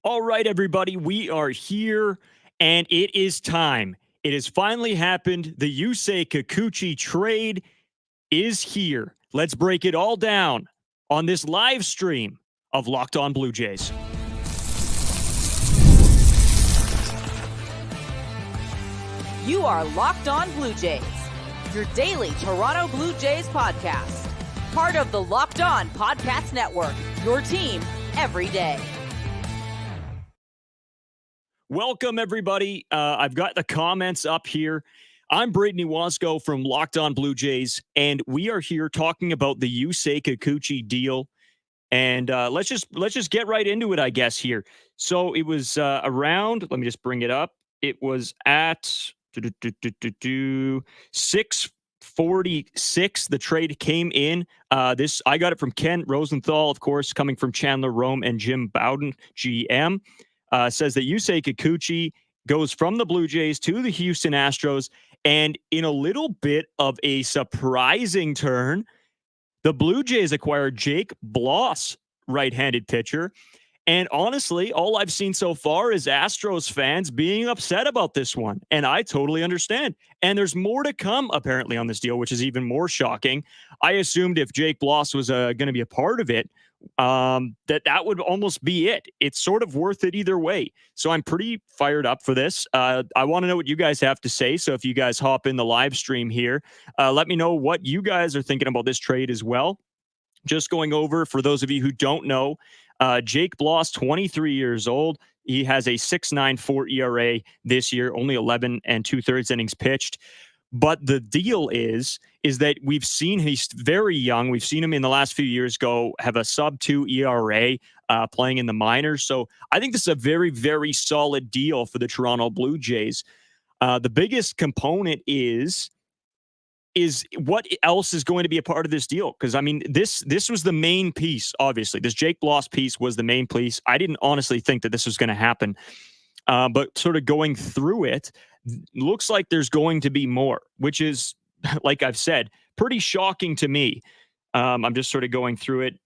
All right, everybody, we are here, and it is time. It has finally happened. The Yusei Kikuchi trade is here. Let's break it all down on this live stream of Locked On Blue Jays. You are Locked On Blue Jays, your daily Toronto Blue Jays podcast. Part of the Locked On Podcast Network, your team every day. Welcome, everybody. I've got the comments up here. I'm Braden Wasco from Locked On Blue Jays, and we are here talking about the Yusei Kikuchi deal. And let's just get right into it, I guess, here. So it was around, let me just bring it up. It was at 6:46. The trade came in. I got it from Ken Rosenthal, of course, coming from Chandler Rome and Jim Bowden, GM. Says that Yusei Kikuchi goes from the Blue Jays to the Houston Astros, and in a little bit of a surprising turn, the Blue Jays acquired Jake Bloss, right-handed pitcher. And honestly, all I've seen so far is Astros fans being upset about this one, and I totally understand. And there's more to come, apparently, on this deal, which is even more shocking. I assumed if Jake Bloss was going to be a part of it, that would almost be it. It's sort of worth it either way. So I'm pretty fired up for this. I want to know what you guys have to say. So if you guys hop in the live stream here, let me know what you guys are thinking about this trade as well. Just going over, for those of you who don't know, Jake Bloss, 23 years old. He has a 6.94 ERA this year, only 11 2/3 innings pitched. But the deal is that we've seen he's very young. We've seen him in the last few years have a sub-2 ERA playing in the minors. So I think this is a very, very solid deal for the Toronto Blue Jays. The biggest component is what else is going to be a part of this deal? Because, I mean, this was the main piece, obviously. This Jake Bloss piece was the main piece. I didn't honestly think that this was going to happen. But sort of going through it, looks like there's going to be more, which is, like I've said, pretty shocking to me. I'm just sort of going through it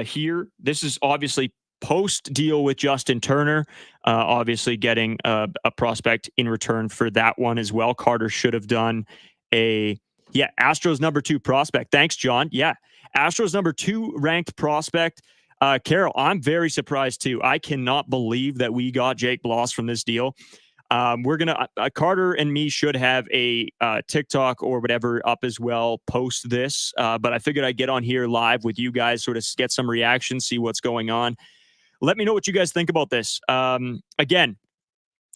here. This is obviously post-deal with Justin Turner, obviously getting a prospect in return for that one as well. Carter should have done Astros number 2 prospect. Thanks, John. Yeah, Astros number 2 ranked prospect. Carol, I'm very surprised too. I cannot believe that we got Jake Bloss from this deal. We're gonna Carter and me should have a TikTok or whatever up as well post this. But I figured I'd get on here live with you guys, sort of get some reactions, see what's going on. Let me know what you guys think about this. Again,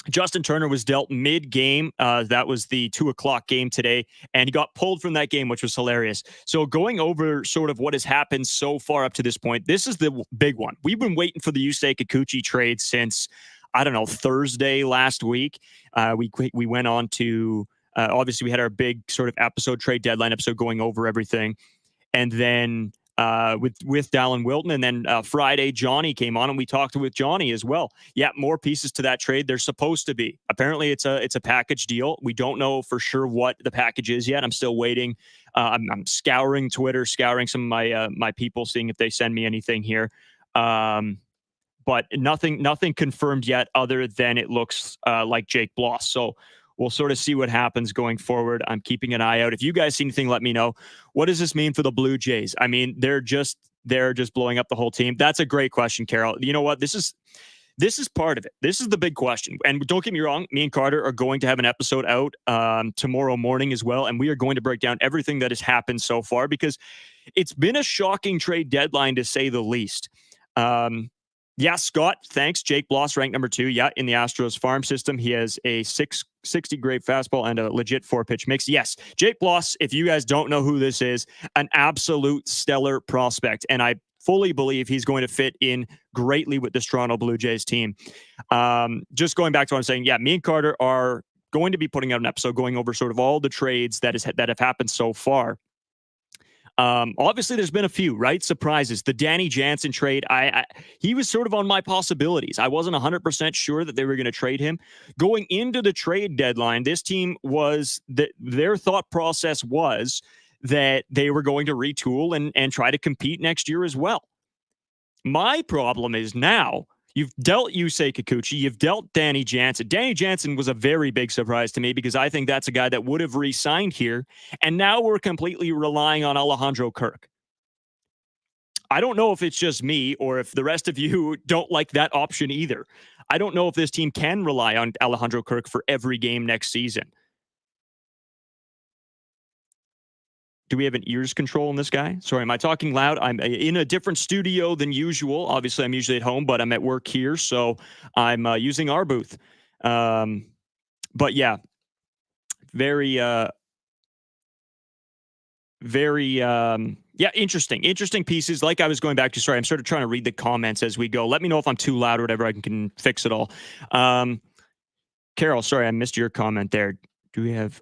Justin Turner was dealt mid-game. That was the 2:00 game today, and he got pulled from that game, which was hilarious. So going over sort of what has happened so far up to this point, this is the big one. We've been waiting for the Yusei Kikuchi trade since, I don't know, Thursday last week. We went on to, obviously we had our big sort of trade deadline episode going over everything. And then with Dallin Wilton, and then Friday Johnny came on and we talked with Johnny as well. Yeah, more pieces to that trade. There's supposed to be. Apparently it's a package deal. We don't know for sure what the package is yet. I'm still waiting. I'm scouring Twitter, scouring some of my people, seeing if they send me anything here. But nothing confirmed yet, other than it looks like Jake Bloss. So we'll sort of see what happens going forward. I'm keeping an eye out. If you guys see anything, let me know. What does this mean for the Blue Jays? I mean, they're just blowing up the whole team. That's a great question, Carol. You know what? This is part of it. This is the big question. And don't get me wrong, me and Carter are going to have an episode out tomorrow morning as well. And we are going to break down everything that has happened so far, because it's been a shocking trade deadline, to say the least. Yeah, Scott, thanks. Jake Bloss, ranked number 2. Yeah, in the Astros farm system. He has a 660 grade fastball and a legit 4-pitch mix. Yes, Jake Bloss, if you guys don't know who this is, an absolute stellar prospect. And I fully believe he's going to fit in greatly with this Toronto Blue Jays team. Just going back to what I'm saying, yeah, me and Carter are going to be putting out an episode going over sort of all the trades that have happened so far. Obviously, there's been a few, right? Surprises. The Danny Jansen trade, he was sort of on my possibilities. I wasn't 100% sure that they were going to trade him. Going into the trade deadline, this team their thought process was that they were going to retool and try to compete next year as well. My problem is now You've dealt Yusei Kikuchi. You've dealt Danny Jansen. Danny Jansen was a very big surprise to me because I think that's a guy that would have re-signed here. And now we're completely relying on Alejandro Kirk. I don't know if it's just me or if the rest of you don't like that option either. I don't know if this team can rely on Alejandro Kirk for every game next season. Do we have an ears control on this guy? Sorry, am I talking loud? I'm in a different studio than usual. Obviously, I'm usually at home, but I'm at work here, so I'm using our booth. But yeah, very, interesting pieces. Like I was going back to, sorry, I'm sort of trying to read the comments as we go. Let me know if I'm too loud or whatever. I can fix it all. Carol, sorry, I missed your comment there. Do we have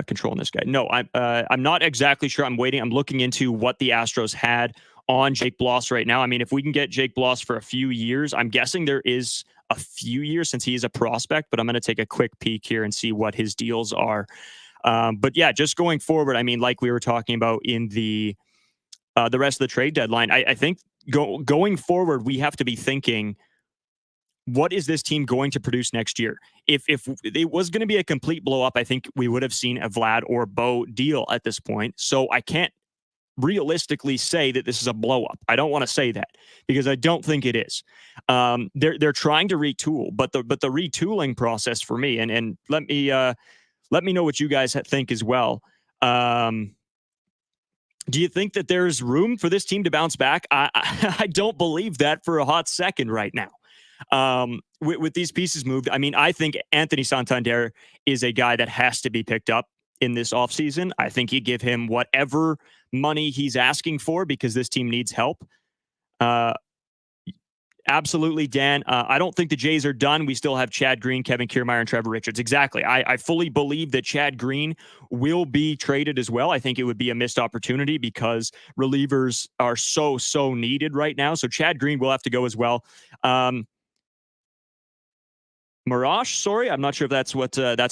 control on this guy? No, I'm not exactly sure. I'm waiting. I'm looking into what the Astros had on Jake Bloss right now. I mean, if we can get Jake Bloss for a few years, I'm guessing there is a few years since he is a prospect, but I'm going to take a quick peek here and see what his deals are. But yeah, just going forward, I mean, like we were talking about in the rest of the trade deadline, I think going forward, we have to be thinking, what is this team going to produce next year? If it was going to be a complete blow up, I think we would have seen a Vlad or Bo deal at this point. So I can't realistically say that this is a blow up. I don't want to say that because I don't think it is. They're trying to retool, but the retooling process for me, and let me know what you guys think as well. Do you think that there's room for this team to bounce back? I don't believe that for a hot second right now. With these pieces moved, I mean, I think Anthony Santander is a guy that has to be picked up in this offseason. I think you give him whatever money he's asking for because this team needs help. Absolutely, Dan. I don't think the Jays are done. We still have Chad Green, Kevin Kiermaier, and Trevor Richards. Exactly. I fully believe that Chad Green will be traded as well. I think it would be a missed opportunity because relievers are so needed right now. So Chad Green will have to go as well. Marash, sorry, I'm not sure if that's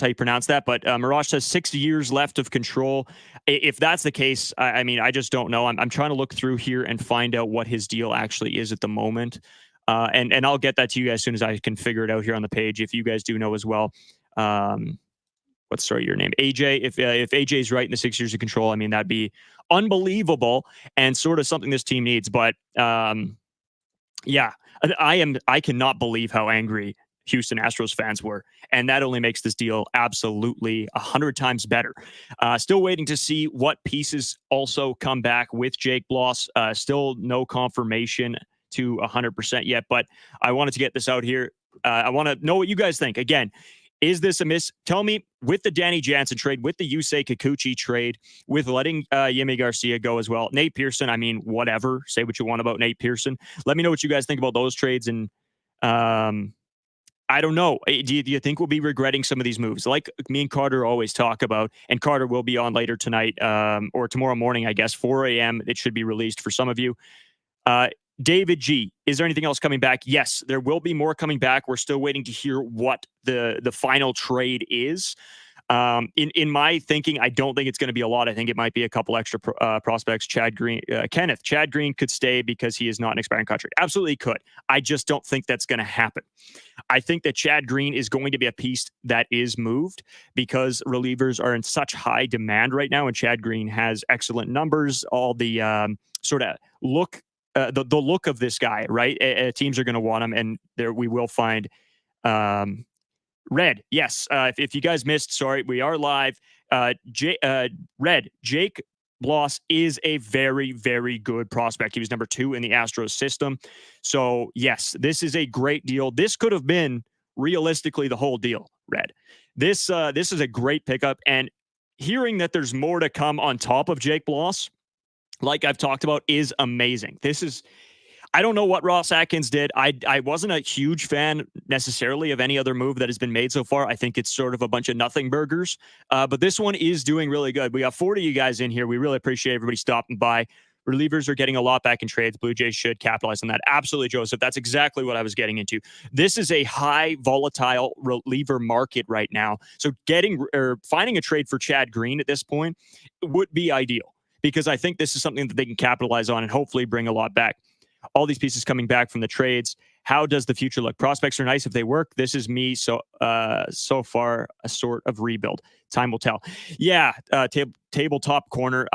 how you pronounce that, but Marash says 6 years left of control. If that's the case, I mean, I just don't know. I'm trying to look through here and find out what his deal actually is at the moment. And I'll get that to you as soon as I can figure it out here on the page. If you guys do know as well, what's your name? AJ. If AJ is right in the 6 years of control, I mean, that'd be unbelievable and sort of something this team needs. But yeah, I cannot believe how angry Houston Astros fans were, and that only makes this deal absolutely 100 times better. Still waiting to see what pieces also come back with Jake Bloss. Still no confirmation to 100% yet, but I wanted to get this out here. I want to know what you guys think. Again, is this a miss? Tell me, with the Danny Jansen trade, with the Yusei Kikuchi trade, with letting Yimi Garcia go as well, Nate Pearson, I mean, whatever. Say what you want about Nate Pearson. Let me know what you guys think about those trades. And I don't know. Do you think we'll be regretting some of these moves? Like me and Carter always talk about, and Carter will be on later tonight or tomorrow morning, I guess, 4 a.m. It should be released for some of you. David G, is there anything else coming back? Yes, there will be more coming back. We're still waiting to hear what the final trade is. In my thinking, I don't think it's going to be a lot. I think it might be a couple extra prospects. Chad Green could stay because he is not an expiring contract. Absolutely could. I just don't think that's going to happen. I think that Chad Green is going to be a piece that is moved because relievers are in such high demand right now, and Chad Green has excellent numbers. All the sort of look, the look of this guy, right? Teams are going to want him, and there we will find. Red, yes. If you guys missed, sorry, we are live. Red, Jake Bloss is a very, very good prospect. He was number 2 in the Astros system. So, yes, this is a great deal. This could have been realistically the whole deal, Red. This is a great pickup. And hearing that there's more to come on top of Jake Bloss, like I've talked about, is amazing. I don't know what Ross Atkins did. I wasn't a huge fan necessarily of any other move that has been made so far. I think it's sort of a bunch of nothing burgers. But this one is doing really good. We got 40 of you guys in here. We really appreciate everybody stopping by. Relievers are getting a lot back in trades. Blue Jays should capitalize on that. Absolutely, Joseph. That's exactly what I was getting into. This is a high volatile reliever market right now. So finding a trade for Chad Green at this point would be ideal because I think this is something that they can capitalize on and hopefully bring a lot back. All these pieces coming back from the trades How does the future look? Prospects are nice if they work. This is me. So far, a sort of rebuild. Time will tell. Yeah, tabletop corner.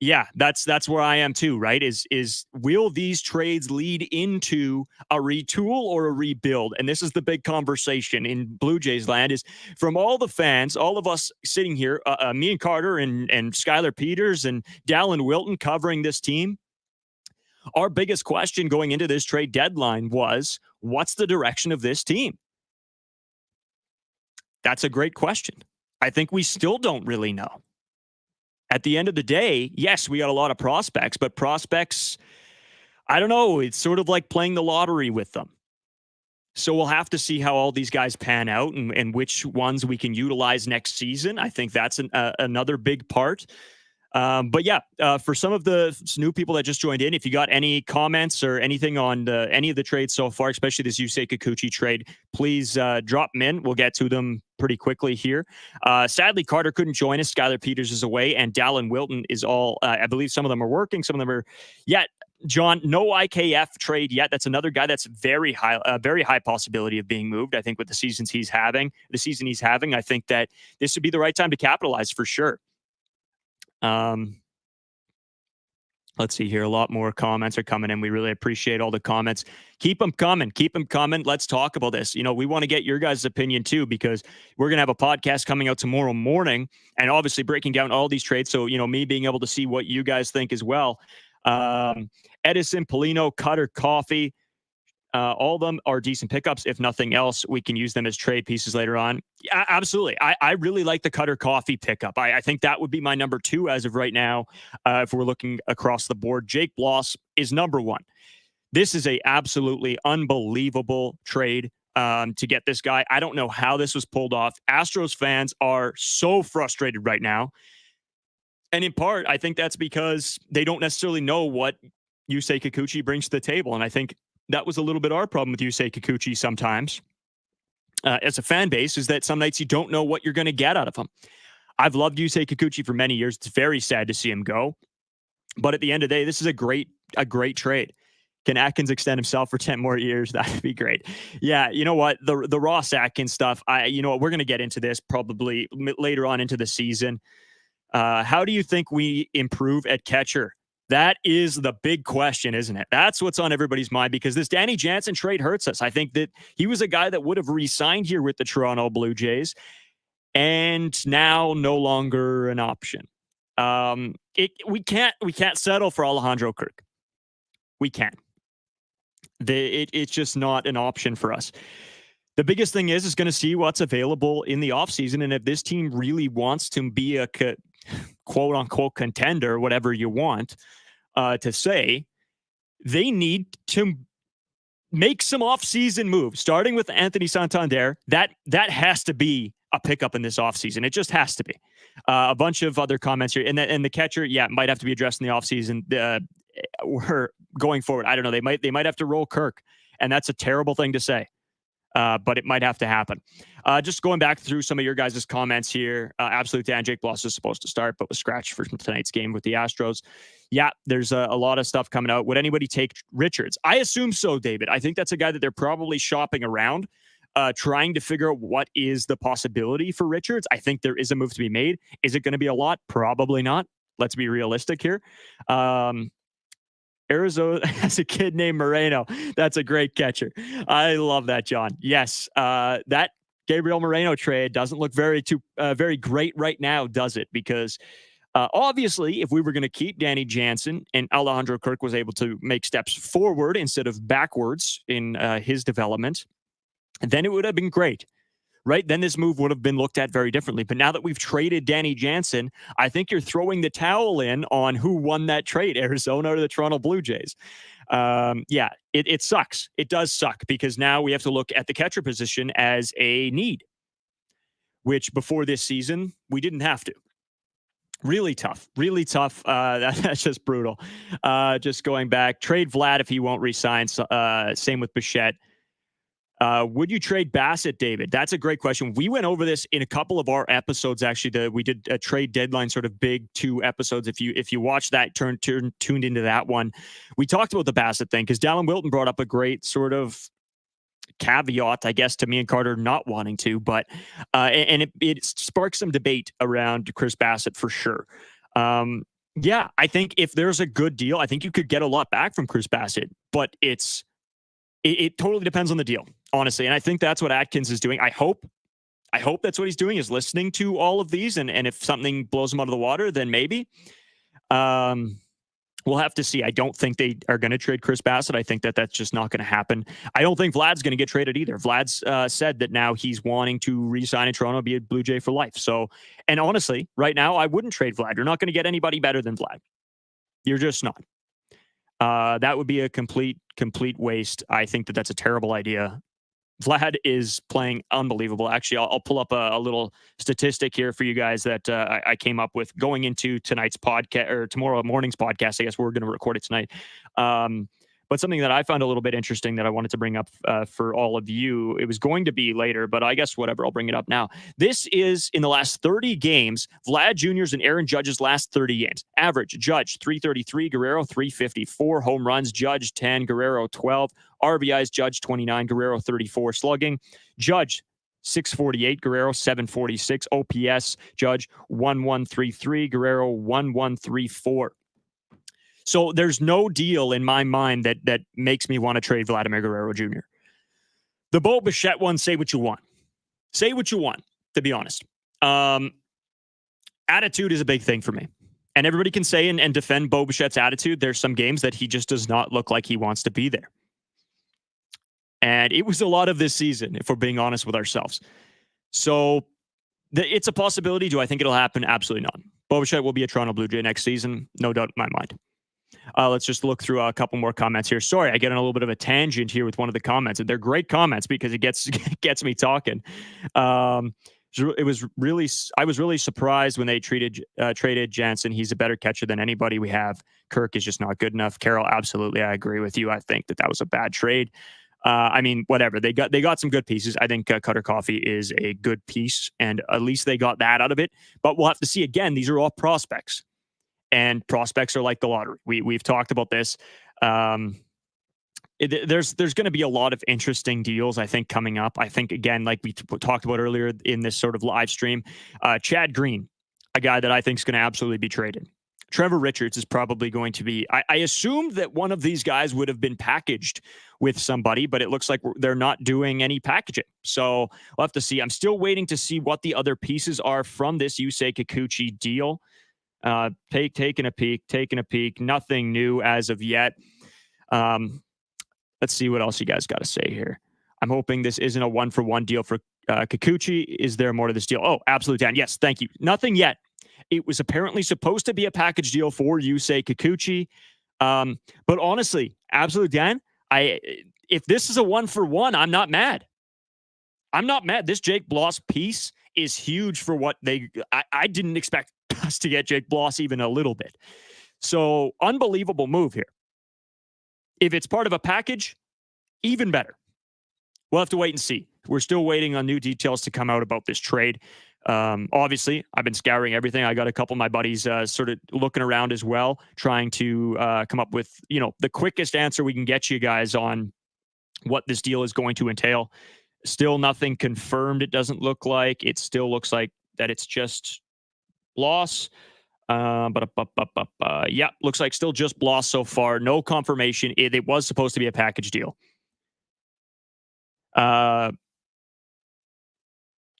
Yeah, that's where I am too, right? Is will these trades lead into a retool or a rebuild? And this is the big conversation in Blue Jays land, is from all the fans, all of us sitting here, me and Carter and Skylar Peters and Dallin Wilton covering this team. Our biggest question going into this trade deadline was, what's the direction of this team? That's a great question. I think we still don't really know. At the end of the day, yes, we got a lot of prospects, but prospects, I don't know, it's sort of like playing the lottery with them. So we'll have to see how all these guys pan out and which ones we can utilize next season. I think that's another big part. But yeah, for some of the new people that just joined in, if you got any comments or anything on any of the trades so far, especially this Yusei Kikuchi trade, please drop them in. We'll get to them pretty quickly here. Sadly, Carter couldn't join us. Skylar Peters is away, and Dallin Wilton is all, I believe some of them are working. Some of them are, John, no IKF trade yet. That's another guy that's very high possibility of being moved. I think with the season he's having, I think that this would be the right time to capitalize for sure. Let's see here. A lot more comments are coming in. We really appreciate all the comments. Keep them coming. Let's talk about this. We want to get your guys' opinion too, because we're going to have a podcast coming out tomorrow morning and obviously breaking down all these trades. So, me being able to see what you guys think as well. Edison, Polino, Cutter, Coffee, all of them are decent pickups. If nothing else, we can use them as trade pieces later on. Yeah, absolutely. I really like the Cutter Coffee pickup. I think that would be my number 2 as of right now. If we're looking across the board, Jake Bloss is number 1. This is a absolutely unbelievable trade to get this guy. I don't know how this was pulled off. Astros fans are so frustrated right now. And in part, I think that's because they don't necessarily know what Yusei Kikuchi brings to the table. And I think that was a little bit our problem with Yusei Kikuchi sometimes as a fan base, is that some nights you don't know what you're going to get out of him. I've loved Yusei Kikuchi for many years. It's very sad to see him go. But at the end of the day, this is a great trade. Can Atkins extend himself for 10 more years? That would be great. Yeah, you know what? The Ross Atkins stuff, we're going to get into this probably later on into the season. How do you think we improve at catcher? That is the big question, isn't it? That's what's on everybody's mind, because this Danny Jansen trade hurts us. I think that he was a guy that would have re-signed here with the Toronto Blue Jays, and now no longer an option. We can't settle for Alejandro Kirk. We can't. It's just not an option for us. The biggest thing is going to see what's available in the offseason, and if this team really wants to be a quote-unquote contender, whatever you want to say, they need to make some offseason moves, starting with Anthony Santander. That has to be a pickup in this offseason. It just has to be. A bunch of other comments here. And the catcher, might have to be addressed in the offseason. We're going forward. I don't know. They might have to roll Kirk, and that's a terrible thing to say. But it might have to happen. Just going back through some of your guys' comments here. Absolute Dan, Jake Bloss is supposed to start, but was scratched for tonight's game with the Astros. Yeah, there's a lot of stuff coming out. Would anybody take Richards? I assume so, David. I think that's a guy that they're probably shopping around, trying to figure out what is the possibility for Richards. I think there is a move to be made. Is it going to be a lot? Probably not. Let's be realistic here. Arizona has a kid named Moreno. That's a great catcher. I love that, John. Yes, that Gabriel Moreno trade doesn't look very great right now, does it? Because obviously, if we were going to keep Danny Jansen and Alejandro Kirk was able to make steps forward instead of backwards in his development, then it would have been great. Right? Then this move would have been looked at very differently. But now that we've traded Danny Jansen, I think you're throwing the towel in on who won that trade, Arizona or the Toronto Blue Jays. It sucks. It does suck, because now we have to look at the catcher position as a need, which before this season, we didn't have to. Really tough. That's just brutal. Just going back, trade Vlad if he won't re-sign. Same with Bichette. Would you trade Bassett, David? That's a great question. We went over this in a couple of our episodes. Actually, we did a trade deadline sort of big 2 episodes. If you watch that, tuned into that one, we talked about the Bassett thing because Dallin Wilton brought up a great sort of caveat, I guess, to me and Carter not wanting to, but and it sparked some debate around Chris Bassett for sure. Yeah, I think if there's a good deal, I think you could get a lot back from Chris Bassett, but it totally depends on the deal, honestly. And I think that's what Atkins is doing. I hope that's what he's doing, is listening to all of these. And if something blows him out of the water, then maybe. We'll have to see. I don't think they are going to trade Chris Bassett. I think that's just not going to happen. I don't think Vlad's going to get traded either. Vlad's said that now he's wanting to re-sign in Toronto, be a Blue Jay for life. So, and honestly, right now, I wouldn't trade Vlad. You're not going to get anybody better than Vlad. You're just not. That would be a complete waste. I think that's a terrible idea. Vlad is playing unbelievable. Actually, I'll pull up a little statistic here for you guys that I came up with going into tonight's podcast, or tomorrow morning's podcast. I guess we're going to record it tonight. But something that I found a little bit interesting that I wanted to bring up for all of you, it was going to be later, but I guess whatever, I'll bring it up now. This is in the last 30 games, Vlad Jr.'s and Aaron Judge's last 30 games. Average, Judge, 333, Guerrero, 354. Home runs, Judge, 10, Guerrero, 12. RBIs, Judge, 29, Guerrero, 34. Slugging, Judge, 648, Guerrero, 746. OPS, Judge, 1133, Guerrero, 1134. So there's no deal in my mind that makes me want to trade Vladimir Guerrero Jr. The Bo Bichette one, say what you want. Say what you want, to be honest. Attitude is a big thing for me. And everybody can say and defend Bo Bichette's attitude. There's some games that he just does not look like he wants to be there. And it was a lot of this season, if we're being honest with ourselves. So it's a possibility. Do I think it'll happen? Absolutely not. Bo Bichette will be a Toronto Blue Jay next season. No doubt in my mind. Let's just look through a couple more comments here. Sorry, I get on a little bit of a tangent here with one of the comments, and they're great comments because it gets me talking. I was really surprised when they traded Jansen. He's a better catcher than anybody we have. Kirk is just not good enough. Carroll, absolutely, I agree with you. I think that was a bad trade. I mean, whatever. They got some good pieces. I think Cutter Coffee is a good piece, and at least they got that out of it. But we'll have to see. Again, these are all prospects. And prospects are like the lottery. We've talked about this. There's going to be a lot of interesting deals, I think, coming up. I think, again, like we talked about earlier in this sort of live stream, Chad Green, a guy that I think is going to absolutely be traded. Trevor Richards is probably going to be. I assumed that one of these guys would have been packaged with somebody, but it looks like they're not doing any packaging. So we'll have to see. I'm still waiting to see what the other pieces are from this Yusei Kikuchi deal. Taking a peek. Nothing new as of yet. Let's see what else you guys got to say here. I'm hoping this isn't a 1-for-1 deal for Kikuchi. Is there more to this deal? Oh, absolutely, Dan. Yes, thank you. Nothing yet. It was apparently supposed to be a package deal for Yusei Kikuchi. But honestly, absolutely, Dan, if this is a 1-for-1, I'm not mad. This Jake Bloss piece is huge for what I didn't expect us to get Jake Bloss even a little bit. So unbelievable move here. If it's part of a package, even better. We'll have to wait and see. We're still waiting on new details to come out about this trade. Obviously, I've been scouring everything. I got a couple of my buddies sort of looking around as well, trying to come up with, the quickest answer we can get you guys on what this deal is going to entail. Still nothing confirmed, it doesn't look like. It still looks like that it's just Bloss. Yeah, looks like still just Bloss so far. No confirmation. It was supposed to be a package deal.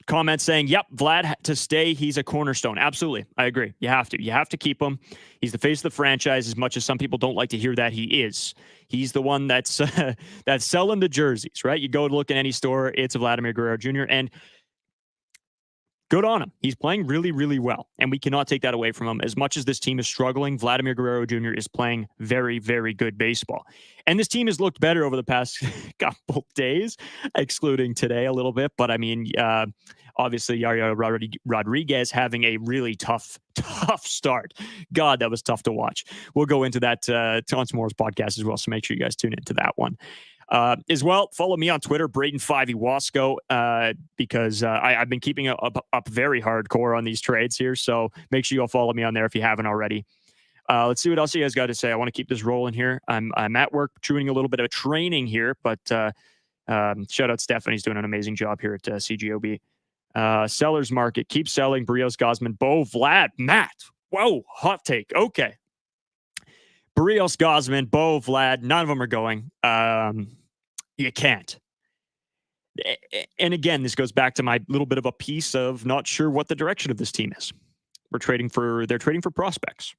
Comment saying, yep, Vlad to stay. He's a cornerstone. Absolutely. I agree. You have to keep him. He's the face of the franchise, as much as some people don't like to hear that he is. He's the one that's selling the jerseys, right? You go to look in any store, it's a Vladimir Guerrero Jr. And good on him. He's playing really, really well. And we cannot take that away from him. As much as this team is struggling, Vladimir Guerrero Jr. is playing very, very good baseball. And this team has looked better over the past couple days, excluding today a little bit. But I mean, obviously, Yariel Rodriguez having a really tough start. God, that was tough to watch. We'll go into that on tomorrow's podcast as well. So make sure you guys tune into that one. As well, follow me on Twitter, Braden5Iwasco, because I've been keeping up very hardcore on these trades here. So make sure you'll follow me on there if you haven't already. Let's see what else you guys got to say. I want to keep this rolling here. I'm at work doing a little bit of training here, but shout out Stephanie's doing an amazing job here at CGOB. Sellers market, keep selling. Barrios, Gosman, Bo, Vlad, Matt. Whoa, hot take. Okay. Barrios, Gosman, Bo, Vlad, none of them are going. You can't. And again, this goes back to my little bit of a piece of not sure what the direction of this team is. They're trading for prospects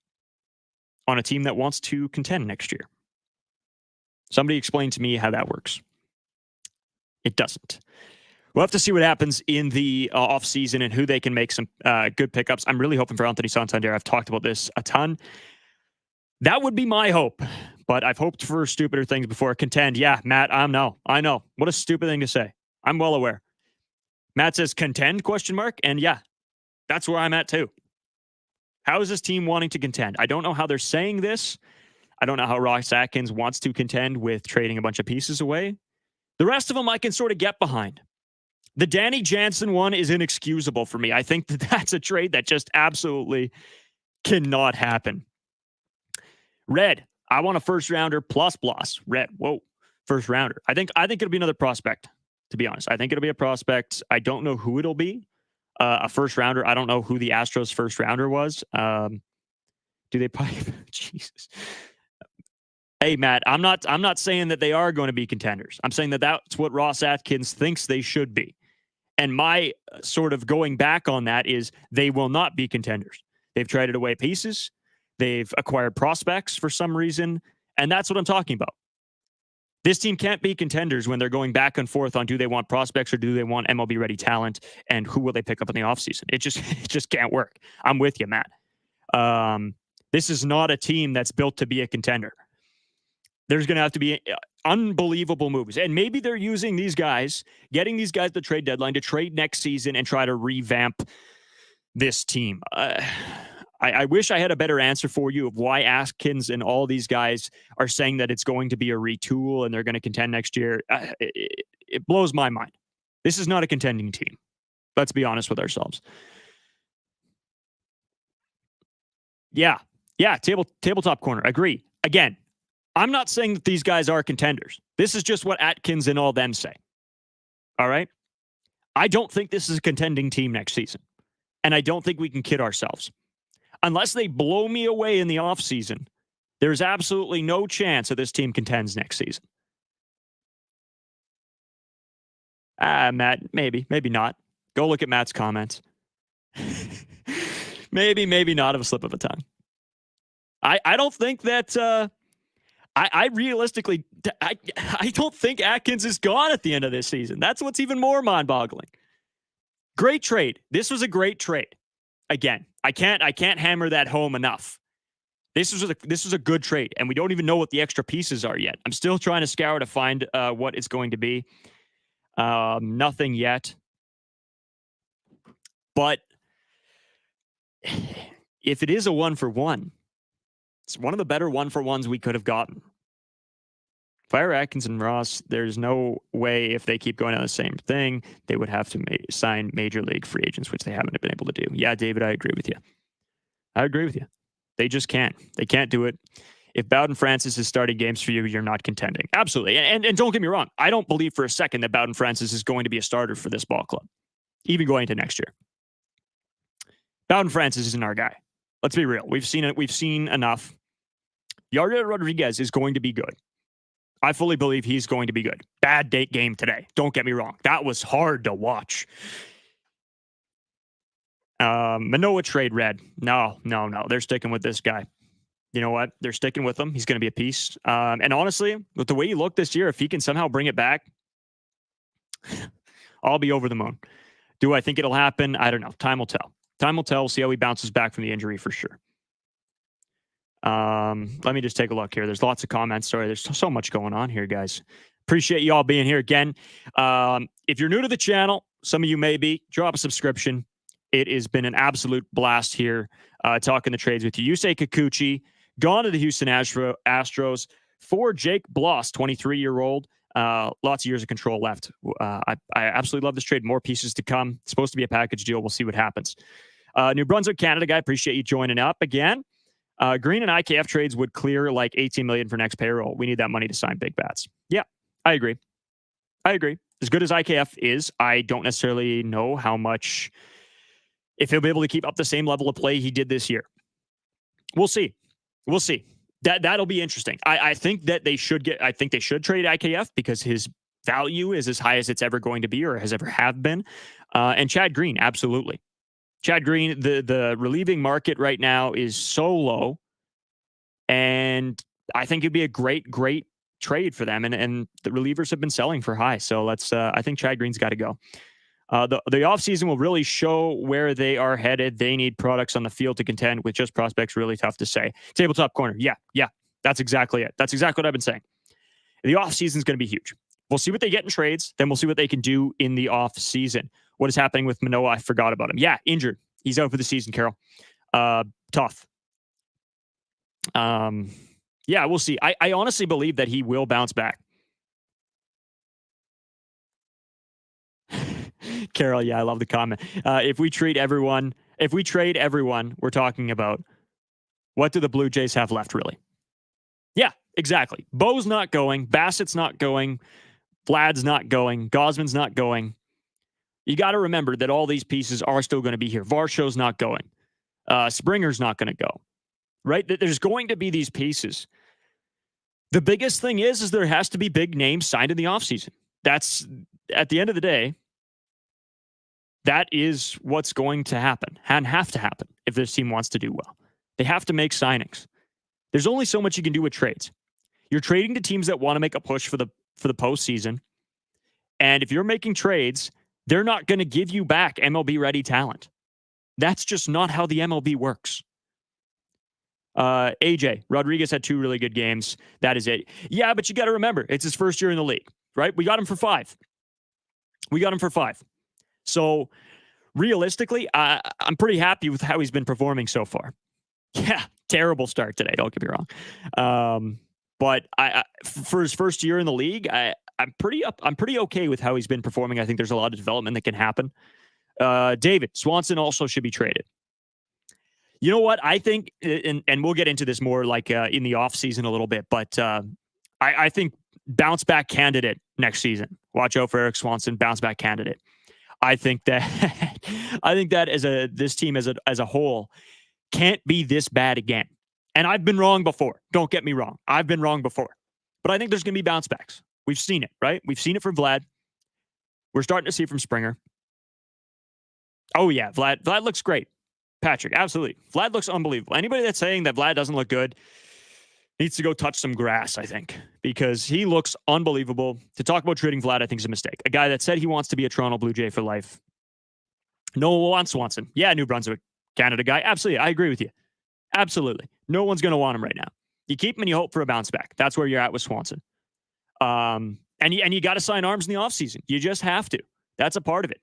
on a team that wants to contend next year. Somebody explain to me how that works. It doesn't. We'll have to see what happens in the offseason and who they can make some good pickups. I'm really hoping for Anthony Santander. I've talked about this a ton. That would be my hope, but I've hoped for stupider things before. Contend. Yeah, Matt, I know. What a stupid thing to say. I'm well aware. Matt says contend, ? And yeah, that's where I'm at too. How is this team wanting to contend? I don't know how they're saying this. I don't know how Ross Atkins wants to contend with trading a bunch of pieces away. The rest of them I can sort of get behind. The Danny Jansen one is inexcusable for me. I think that's a trade that just absolutely cannot happen. Red, I want a first rounder plus. Red, whoa, first rounder. I think it'll be another prospect, to be honest. I think it'll be a prospect. I don't know who it'll be. A first rounder. I don't know who the Astros first rounder was. Do they probably Jesus? Hey, Matt, I'm not saying that they are going to be contenders. I'm saying that that's what Ross Atkins thinks they should be. And my sort of going back on that is they will not be contenders. They've traded away pieces. They've acquired prospects for some reason. And that's what I'm talking about. This team can't be contenders when they're going back and forth on do they want prospects or do they want MLB-ready talent and who will they pick up in the offseason. It just can't work. I'm with you, Matt. This is not a team that's built to be a contender. There's going to have to be unbelievable moves. And maybe they're using these guys, getting these guys the trade deadline to trade next season and try to revamp this team. I wish I had a better answer for you of why Atkins and all these guys are saying that it's going to be a retool and they're going to contend next year. It blows my mind. This is not a contending team. Let's be honest with ourselves. Yeah. Tabletop corner. Agree. Again, I'm not saying that these guys are contenders. This is just what Atkins and all them say. All right? I don't think this is a contending team next season. And I don't think we can kid ourselves. Unless they blow me away in the offseason, there's absolutely no chance that this team contends next season. Matt, maybe not. Go look at Matt's comments. maybe not of a slip of a tongue. I don't think that... I realistically, I don't think Atkins is gone at the end of this season. That's what's even more mind-boggling. Great trade. This was a great trade. Again, I can't hammer that home enough. This was a good trade, and we don't even know what the extra pieces are yet. I'm still trying to scour to find what it's going to be. Nothing yet. But if it is a 1-for-1, it's one of the better 1-for-1s we could have gotten. Fire Atkins and Ross, there's no way if they keep going on the same thing, they would have to sign major league free agents, which they haven't been able to do. Yeah, David, I agree with you. They just can't. They can't do it. If Bowden Francis is starting games for you, you're not contending. Absolutely. And don't get me wrong. I don't believe for a second that Bowden Francis is going to be a starter for this ball club, even going into next year. Bowden Francis isn't our guy. Let's be real. We've seen it. We've seen enough. Yadier Rodriguez is going to be good. I fully believe he's going to be good. Bad date game today. Don't get me wrong. That was hard to watch. Manoah trade red. No. They're sticking with this guy. You know what? They're sticking with him. He's going to be a piece. And honestly, with the way he looked this year, if he can somehow bring it back, I'll be over the moon. Do I think it'll happen? I don't know. Time will tell. We'll see how he bounces back from the injury for sure. Let me just take a look here. There's lots of comments. Sorry, there's so much going on here, guys. Appreciate you all being here again. If you're new to the channel, some of you may be, drop a subscription. It has been an absolute blast here talking the trades with you. Yusei Kikuchi, gone to the Houston Astros for Jake Bloss, 23-year-old. Lots of years of control left. I absolutely love this trade. More pieces to come. It's supposed to be a package deal. We'll see what happens. New Brunswick, Canada guy. Appreciate you joining up again. Green and IKF trades would clear like $18 million for next payroll. We need that money to sign big bats. Yeah, I agree. As good as IKF is, I don't necessarily know how much, if he'll be able to keep up the same level of play he did this year. We'll see. That'll be interesting. I think that they should trade IKF because his value is as high as it's ever going to be or has ever have been. And Chad Green, absolutely. Chad Green, the relieving market right now is so low. And I think it'd be a great trade for them. And the relievers have been selling for high. So I think Chad Green's got to go. The offseason will really show where they are headed. They need products on the field to contend with just prospects. Really tough to say. Tabletop corner. Yeah. That's exactly it. That's exactly what I've been saying. The offseason is going to be huge. We'll see what they get in trades. Then we'll see what they can do in the offseason. What is happening with Manoah? I forgot about him. Yeah, injured. He's out for the season, Carol. Tough. Yeah, we'll see. I honestly believe that he will bounce back. Carol, yeah, I love the comment. If we trade everyone, we're talking about what do the Blue Jays have left, really? Yeah, exactly. Bo's not going. Bassett's not going. Vlad's not going. Gosman's not going. You got to remember that all these pieces are still going to be here. Varsho's not going. Springer's not going to go. Right? There's going to be these pieces. The biggest thing is there has to be big names signed in the offseason. That's, at the end of the day, that is what's going to happen and have to happen if this team wants to do well. They have to make signings. There's only so much you can do with trades. You're trading to teams that want to make a push for the postseason. And if you're making trades, they're not going to give you back MLB-ready talent. That's just not how the MLB works. AJ, Rodriguez had 2 really good games. That is it. Yeah, but you got to remember, it's his first year in the league, right? We got him for 5. So realistically, I'm pretty happy with how he's been performing so far. Yeah, terrible start today. Don't get me wrong. But for his first year in the league, I'm pretty okay with how he's been performing. I think there's a lot of development that can happen. David Swanson also should be traded. You know what? I think, and we'll get into this more like in the offseason a little bit, but I think bounce back candidate next season. Watch out for Eric Swanson, bounce back candidate. I think that this team as a whole can't be this bad again. And I've been wrong before. Don't get me wrong. I've been wrong before. But I think there's going to be bounce backs. We've seen it, right? We've seen it from Vlad. We're starting to see it from Springer. Oh, yeah. Vlad looks great. Patrick, absolutely. Vlad looks unbelievable. Anybody that's saying that Vlad doesn't look good needs to go touch some grass, I think, because he looks unbelievable. To talk about trading Vlad, I think is a mistake. A guy that said he wants to be a Toronto Blue Jay for life. No one wants Swanson. Yeah, New Brunswick, Canada guy. Absolutely. I agree with you. Absolutely. No one's going to want him right now. You keep him and you hope for a bounce back. That's where you're at with Swanson. And you got to sign arms in the offseason. You just have to. That's a part of it.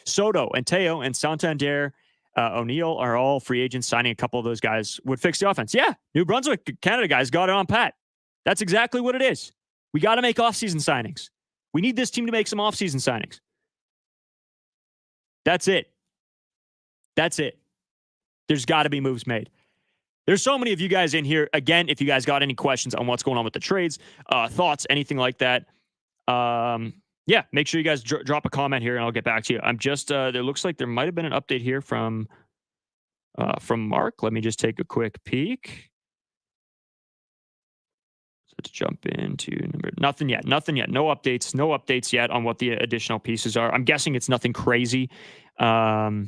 Soto and Teo and Santander, O'Neill are all free agents. Signing a couple of those guys would fix the offense. Yeah, New Brunswick, Canada guys got it on pat. That's exactly what it is. We got to make offseason signings. We need this team to make some offseason signings. That's it. There's got to be moves made. There's so many of you guys in here. Again, if you guys got any questions on what's going on with the trades, thoughts, anything like that, yeah, make sure you guys drop a comment here and I'll get back to you. I'm just, there looks like there might have been an update here from Mark. Let me just take a quick peek. So to jump into nothing yet. No updates yet on what the additional pieces are. I'm guessing it's nothing crazy. Yeah.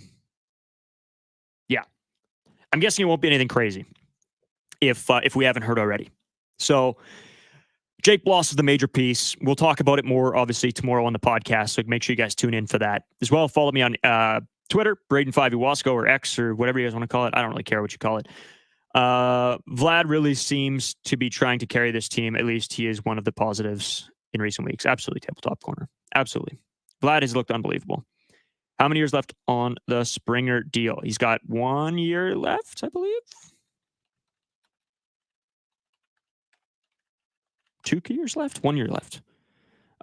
I'm guessing it won't be anything crazy if we haven't heard already. So Jake Bloss is the major piece. We'll talk about it more, obviously, tomorrow on the podcast, so make sure you guys tune in for that. As well, follow me on Twitter, Braden5Iwasco, or X, or whatever you guys want to call it. I don't really care what you call it. Vlad really seems to be trying to carry this team. At least he is one of the positives in recent weeks. Absolutely, tabletop corner. Absolutely. Vlad has looked unbelievable. How many years left on the Springer deal? He's got 1 year left, I believe. 2 years left? 1 year left.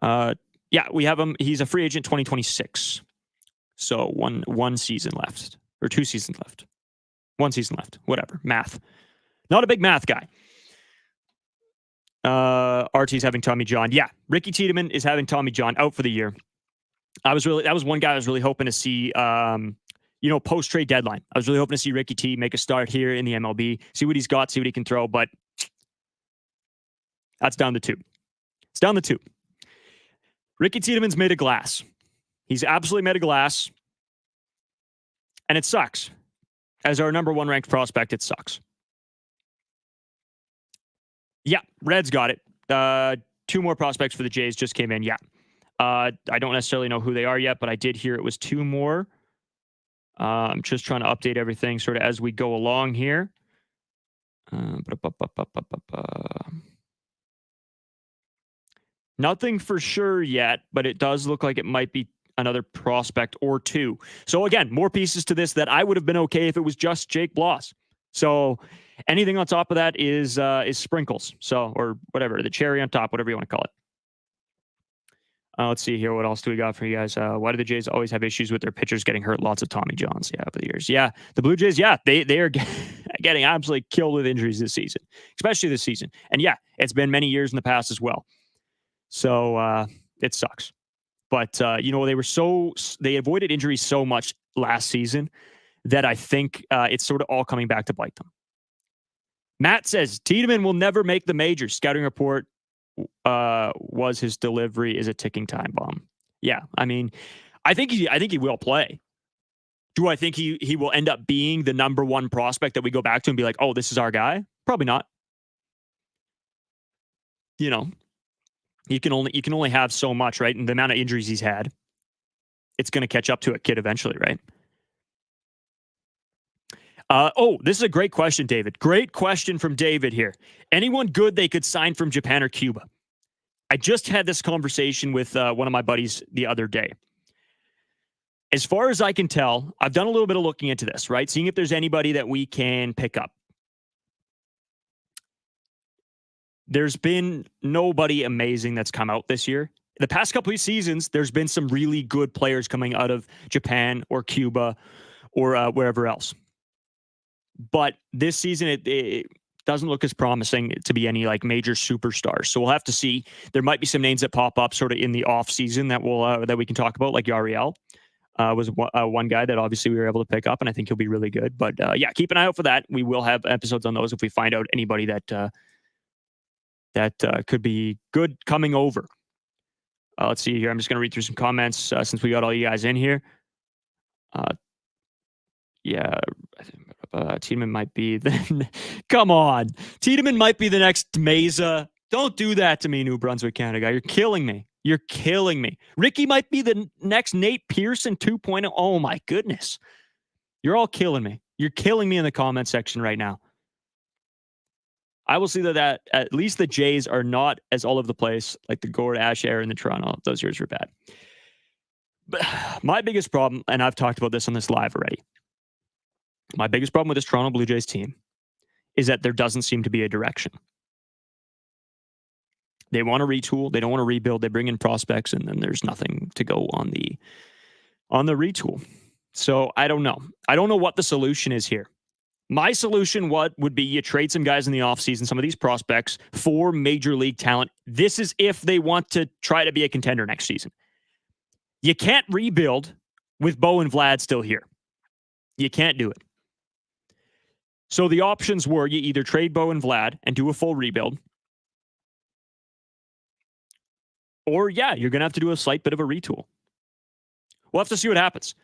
Yeah, we have him. He's a free agent 2026. So one season left, or 2 seasons left. 1 season left. Whatever. Math. Not a big math guy. RT's having Tommy John. Yeah, Ricky Tiedemann is having Tommy John out for the year. That was one guy I was really hoping to see, post trade deadline. I was really hoping to see Ricky T make a start here in the MLB, see what he's got, see what he can throw, but that's down the tube. It's down the tube. Ricky Tiedemann's made of glass. He's absolutely made of glass. And it sucks. As our number 1 ranked prospect, it sucks. Yeah, Reds got it. 2 more prospects for the Jays just came in. Yeah. I don't necessarily know who they are yet, but I did hear it was 2 more. I'm just trying to update everything sort of as we go along here. Nothing for sure yet, but it does look like it might be another prospect or 2. So again, more pieces to this that I would have been okay if it was just Jake Bloss. So anything on top of that is sprinkles. So, or whatever, the cherry on top, whatever you want to call it. Let's see here. What else do we got for you guys? Why do the Jays always have issues with their pitchers getting hurt? Lots of Tommy Johns. Yeah, over the years. Yeah, the Blue Jays. Yeah, they are getting absolutely killed with injuries this season, especially this season. And yeah, it's been many years in the past as well. So it sucks. But they avoided injuries so much last season that I think it's sort of all coming back to bite them. Matt says Tiedemann will never make the majors. Scouting report was his delivery is a ticking time bomb. Yeah, I mean, I think he will play. Do I think he will end up being the number 1 prospect that we go back to and be like, oh, this is our guy? Probably not. You can only have so much, right? And the amount of injuries he's had, it's going to catch up to a kid eventually, right? This is a great question, David. Great question from David here. Anyone good they could sign from Japan or Cuba? I just had this conversation with one of my buddies the other day. As far as I can tell, I've done a little bit of looking into this, right? Seeing if there's anybody that we can pick up. There's been nobody amazing that's come out this year. The past couple of seasons, there's been some really good players coming out of Japan or Cuba or wherever else. But this season, it doesn't look as promising to be any like major superstars. So we'll have to see. There might be some names that pop up sort of in the off season that we can talk about, like Yariel. Was one guy that obviously we were able to pick up, and I think he'll be really good. But yeah, keep an eye out for that. We will have episodes on those if we find out anybody that could be good coming over. Let's see here. I'm just going to read through some comments since we got all you guys in here. Yeah, Tiedemann might be the... Come on. Tiedemann might be the next Mesa. Don't do that to me, New Brunswick, Canada guy. You're killing me. You're killing me. Ricky might be the next Nate Pearson 2.0. Oh, my goodness. You're all killing me. You're killing me in the comment section right now. I will see that at least the Jays are not as all over the place like the Gord, Ash, Air, and the Toronto. Those years were bad. But my biggest problem, and I've talked about this on this live already, my biggest problem with this Toronto Blue Jays team is that there doesn't seem to be a direction. They want to retool. They don't want to rebuild. They bring in prospects, and then there's nothing to go on the retool. So I don't know. I don't know what the solution is here. My solution would be you trade some guys in the offseason, some of these prospects, for major league talent. This is if they want to try to be a contender next season. You can't rebuild with Bo and Vlad still here. You can't do it. So the options were you either trade Bo and Vlad and do a full rebuild, or yeah, you're going to have to do a slight bit of a retool. We'll have to see what happens.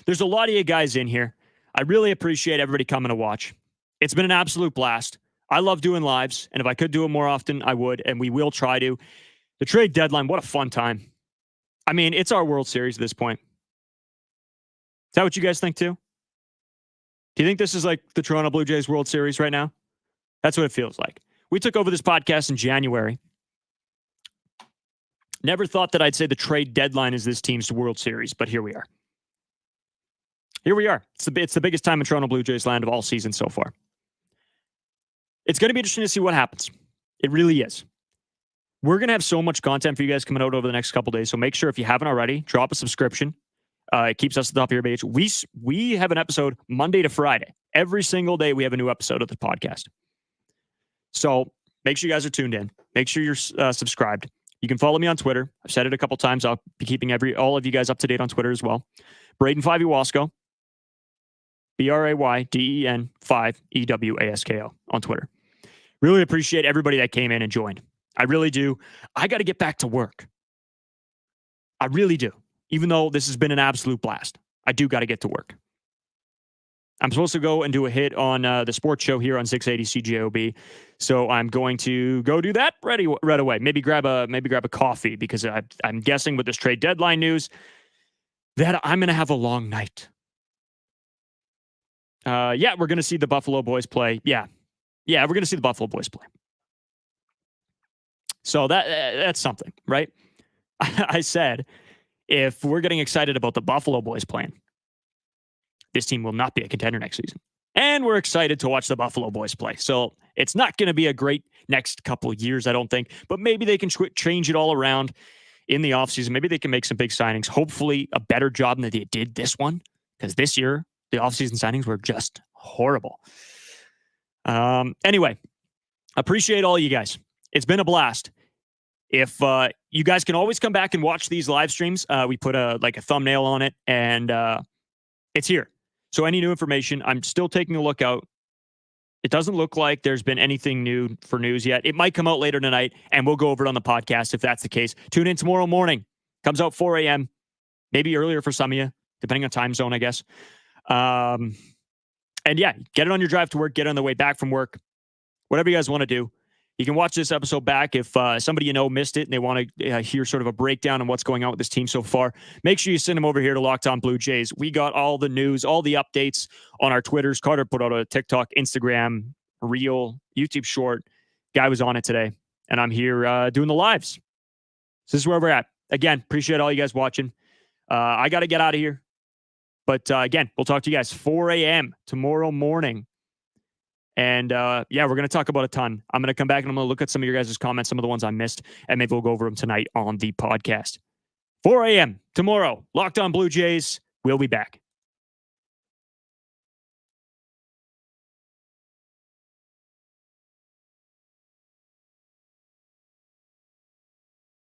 There's a lot of you guys in here. I really appreciate everybody coming to watch. It's been an absolute blast. I love doing lives, and if I could do it more often, I would, and we will try to. The trade deadline, what a fun time. I mean, it's our World Series at this point. Is that what you guys think too? Do you think this is like the Toronto Blue Jays World Series right now? That's what it feels like. We took over this podcast in January. Never thought that I'd say the trade deadline is this team's World Series, but here we are. Here we are. It's the biggest time in Toronto Blue Jays land of all season so far. It's going to be interesting to see what happens. It really is. We're going to have so much content for you guys coming out over the next couple days. So make sure if you haven't already, drop a subscription. It keeps us at the top of your page. We have an episode Monday to Friday. Every single day we have a new episode of the podcast. So make sure you guys are tuned in. Make sure you're subscribed. You can follow me on Twitter. I've said it a couple times. I'll be keeping all of you guys up to date on Twitter as well. Braden 5 Ewasko. BRAYDEN 5 EWASKO on Twitter. Really appreciate everybody that came in and joined. I really do. I got to get back to work. I really do. Even though this has been an absolute blast, I do got to get to work. I'm supposed to go and do a hit on the sports show here on 680 CJOB. So I'm going to go do that right away. Maybe grab a coffee, because I'm guessing with this trade deadline news that I'm going to have a long night. We're going to see the Buffalo boys play. Yeah, we're going to see the Buffalo boys play. So that's something, right? I said, if we're getting excited about the Buffalo boys playing, this team will not be a contender next season. And we're excited to watch the Buffalo boys play. So it's not going to be a great next couple of years, I don't think. But maybe they can change it all around in the offseason. Maybe they can make some big signings. Hopefully a better job than they did this one. Because this year, the offseason signings were just horrible. Anyway, appreciate all you guys. It's been a blast. If you guys can always come back and watch these live streams, we put a thumbnail on it, and it's here. So any new information, I'm still taking a look out. It doesn't look like there's been anything new for news yet. It might come out later tonight, and we'll go over it on the podcast if that's the case. Tune in tomorrow morning. Comes out 4 a.m., maybe earlier for some of you, depending on time zone, I guess. And yeah, get it on your drive to work, get it on the way back from work, whatever you guys want to do. You can watch this episode back if somebody you know missed it and they want to hear sort of a breakdown on what's going on with this team so far. Make sure you send them over here to Locked On Blue Jays. We got all the news, all the updates on our Twitters. Carter put out a TikTok, Instagram, Reel, YouTube Short. Guy was on it today, and I'm here doing the lives. So this is where we're at. Again, appreciate all you guys watching. I got to get out of here. But again, we'll talk to you guys 4 a.m. tomorrow morning. And we're going to talk about a ton. I'm going to come back and I'm going to look at some of your guys' comments, some of the ones I missed, and maybe we'll go over them tonight on the podcast. 4 a.m. tomorrow, Locked On Blue Jays. We'll be back.